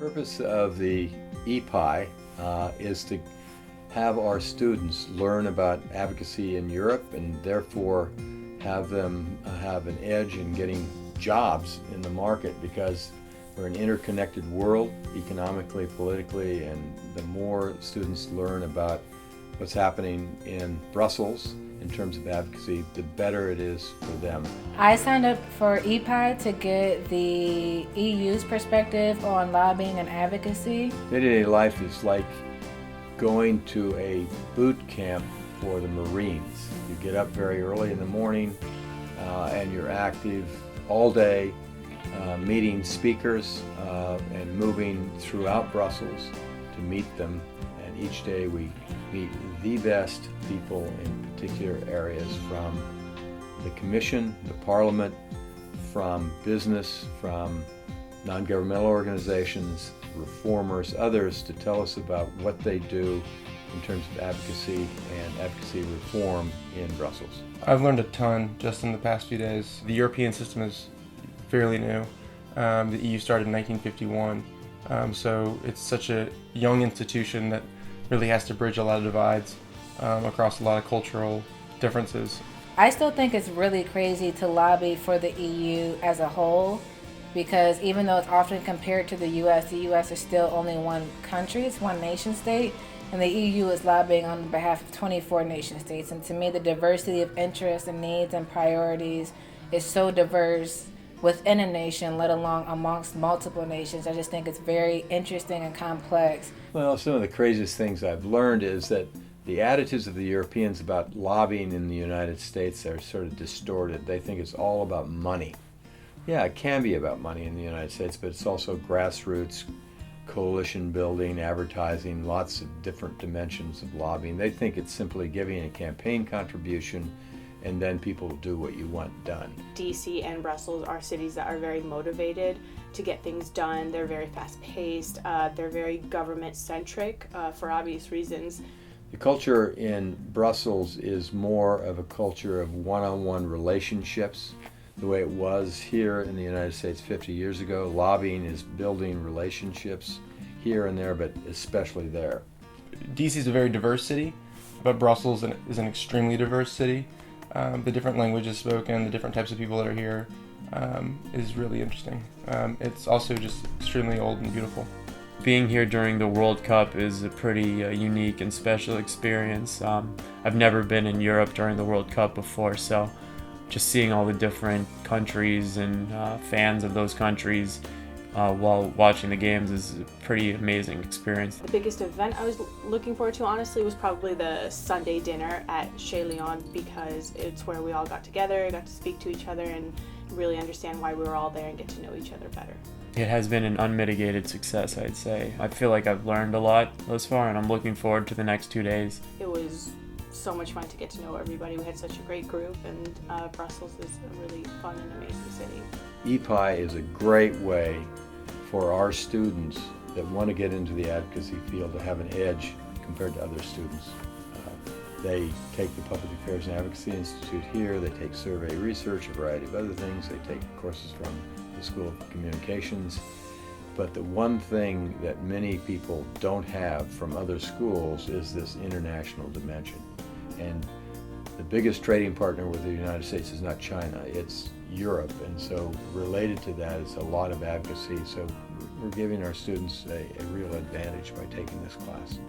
purpose of the EPI is to have our students learn about advocacy in Europe and therefore have them have an edge in getting jobs in the market, because we're an interconnected world economically, politically, and the more students learn about what's happening in Brussels in terms of advocacy, the better it is for them. I signed up for EPI to get the EU's perspective on lobbying and advocacy. Day-to-day life is like going to a boot camp for the Marines. You get up very early in the morning and you're active all day, meeting speakers and moving throughout Brussels to meet them. And each day we meet the best people in particular areas, from the Commission, the Parliament, from business, from non-governmental organizations, reformers, others, to tell us about what they do in terms of advocacy and advocacy reform in Brussels. I've learned a ton just in the past few days. The European system is fairly new. The EU started in 1951, so it's such a young institution that really has to bridge a lot of divides across a lot of cultural differences. I still think it's really crazy to lobby for the EU as a whole, because even though it's often compared to the US is still only one country, it's one nation state, and the EU is lobbying on behalf of 24 nation states. And to me, the diversity of interests and needs and priorities is so diverse within a nation, let alone amongst multiple nations. I just think it's very interesting and complex. Well, some of the craziest things I've learned is that the attitudes of the Europeans about lobbying in the United States are sort of distorted. They think it's all about money. Yeah, it can be about money in the United States, but it's also grassroots, coalition building, advertising, lots of different dimensions of lobbying. They think it's simply giving a campaign contribution and then people will do what you want done. DC and Brussels are cities that are very motivated to get things done. They're very fast-paced. They're very government-centric for obvious reasons. The culture in Brussels is more of a culture of one-on-one relationships, the way it was here in the United States 50 years ago. Lobbying is building relationships here and there, but especially there. DC is a very diverse city, but Brussels is an extremely diverse city. The different languages spoken, the different types of people that are here is really interesting. It's also just extremely old and beautiful. Being here during the World Cup is a pretty unique and special experience. I've never been in Europe during the World Cup before, so just seeing all the different countries and fans of those countries while watching the games is a pretty amazing experience. The biggest event I was looking forward to, honestly, was probably the Sunday dinner at Chez Leon, because it's where we all got together, got to speak to each other, and really understand why we were all there and get to know each other better. It has been an unmitigated success, I'd say. I feel like I've learned a lot thus far, and I'm looking forward to the next 2 days. It was so much fun to get to know everybody. We had such a great group, and Brussels is a really fun and amazing city. EPI is a great way for our students that want to get into the advocacy field to have an edge compared to other students. They take the Public Affairs and Advocacy Institute here, they take survey research, a variety of other things, they take courses from the School of Communications. But the one thing that many people don't have from other schools is this international dimension. And the biggest trading partner with the United States is not China, it's Europe. And so related to that is a lot of advocacy. So we're giving our students a real advantage by taking this class.